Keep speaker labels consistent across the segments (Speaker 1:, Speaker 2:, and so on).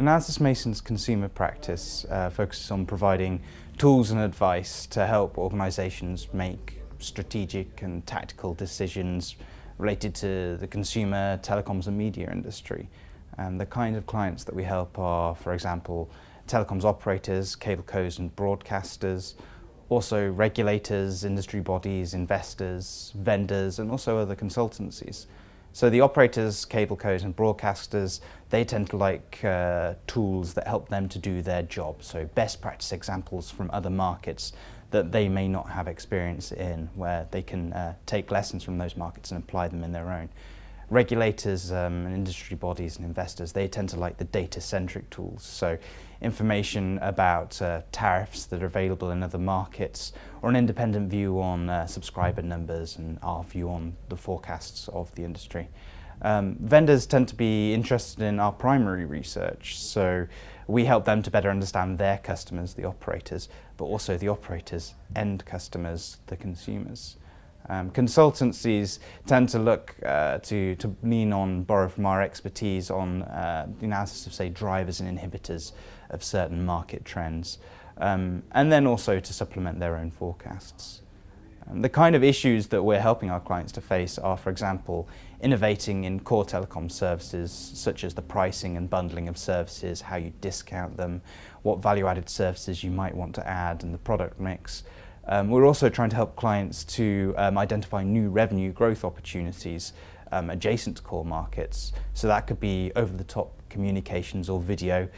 Speaker 1: Analysys Mason's consumer practice focuses on providing tools and advice to help organisations make strategic and tactical decisions related to the consumer, telecoms and media industry. And the kind of clients that we help are, for example, telecoms operators, cablecos and broadcasters, also regulators, industry bodies, investors, vendors and also other consultancies. So the operators, cablecos and broadcasters, they tend to like tools that help them to do their job. So best practice examples from other markets that they may not have experience in, where they can take lessons from those markets and apply them in their own. Regulators and industry bodies and investors, they tend to like the data-centric tools. So information about tariffs that are available in other markets, or an independent view on subscriber numbers and our view on the forecasts of the industry. Vendors tend to be interested in our primary research, so we help them to better understand their customers, the operators, but also the operators' end customers, the consumers. Consultancies tend to look to lean on, borrow from our expertise on the analysis of, say, drivers and inhibitors of certain market trends, and then also to supplement their own forecasts. The kind of issues that we're helping our clients to face are, for example, innovating in core telecom services, such as the pricing and bundling of services, how you discount them, what value-added services you might want to add, and the product mix. We're also trying to help clients to identify new revenue growth opportunities adjacent to core markets. So that could be over-the-top communications or video,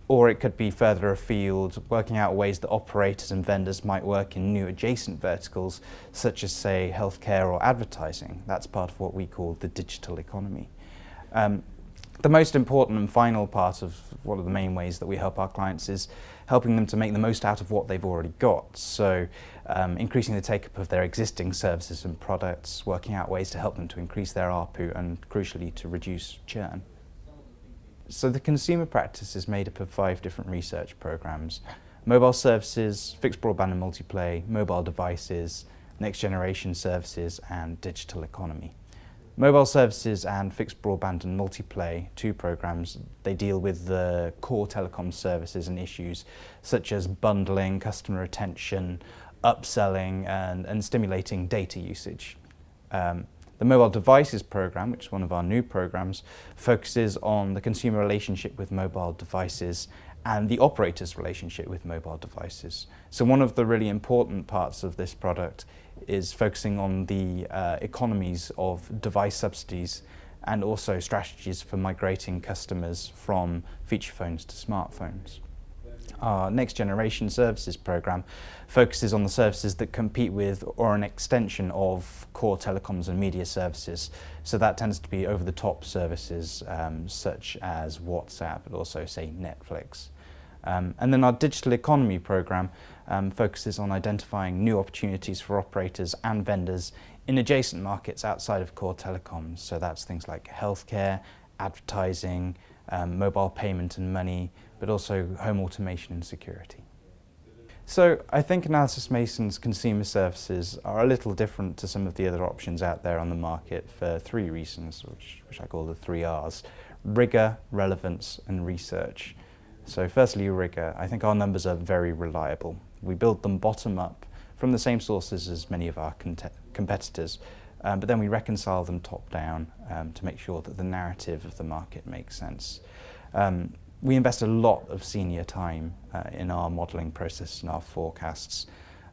Speaker 1: or it could be further afield, working out ways that operators and vendors might work in new adjacent verticals, such as, say, healthcare or advertising. That's part of what we call the digital economy. The most important and final part of one of the main ways that we help our clients is helping them to make the most out of what they've already got. So increasing the take-up of their existing services and products, working out ways to help them to increase their ARPU and, crucially, to reduce churn. So the consumer practice is made up of 5 different research programs: mobile services, fixed broadband and multiplay, mobile devices, next generation services and digital economy. Mobile services and fixed broadband and multiplay, 2 programs, they deal with the core telecom services and issues such as bundling, customer retention, upselling and stimulating data usage. The mobile devices program, which is one of our new programs, focuses on the consumer relationship with mobile devices and the operator's relationship with mobile devices. So one of the really important parts of this product is focusing on the economies of device subsidies and also strategies for migrating customers from feature phones to smartphones. Our next generation services program focuses on the services that compete with or an extension of core telecoms and media services. So that tends to be over-the-top services such as WhatsApp, but also, say, Netflix. And then our digital economy program focuses on identifying new opportunities for operators and vendors in adjacent markets outside of core telecoms. So that's things like healthcare, advertising, mobile payment and money, but also home automation and security. So I think Analysys Mason's consumer services are a little different to some of the other options out there on the market for 3 reasons, which I call the 3 R's: rigor, relevance and research. So firstly, rigor. I think our numbers are very reliable. We build them bottom up from the same sources as many of our competitors, but then we reconcile them top down to make sure that the narrative of the market makes sense. We invest a lot of senior time in our modelling process and our forecasts.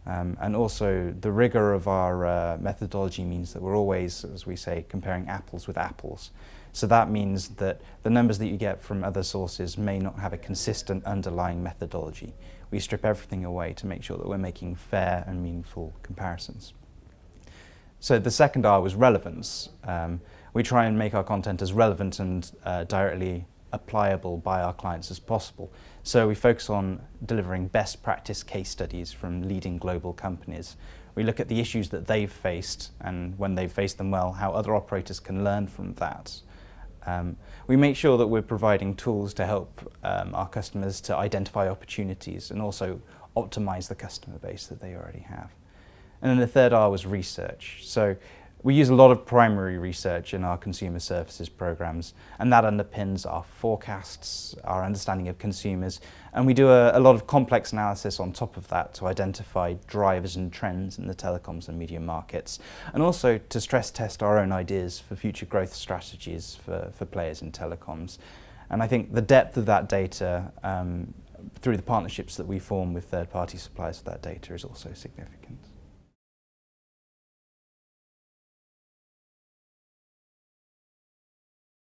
Speaker 1: And also the rigor of our methodology means that we're always, as we say, comparing apples with apples. So that means that the numbers that you get from other sources may not have a consistent underlying methodology. We strip everything away to make sure that we're making fair and meaningful comparisons. So the second R was relevance. We try and make our content as relevant and directly applicable by our clients as possible. So we focus on delivering best practice case studies from leading global companies. We look at the issues that they've faced, and when they've faced them well, how other operators can learn from that. We make sure that we're providing tools to help our customers to identify opportunities and also optimize the customer base that they already have. And then the third R was research. So We use a lot of primary research in our consumer services programs, and that underpins our forecasts, our understanding of consumers, and we do a lot of complex analysis on top of that to identify drivers and trends in the telecoms and media markets, and also to stress test our own ideas for future growth strategies for players in telecoms. And I think the depth of that data through the partnerships that we form with third-party suppliers of that data is also significant.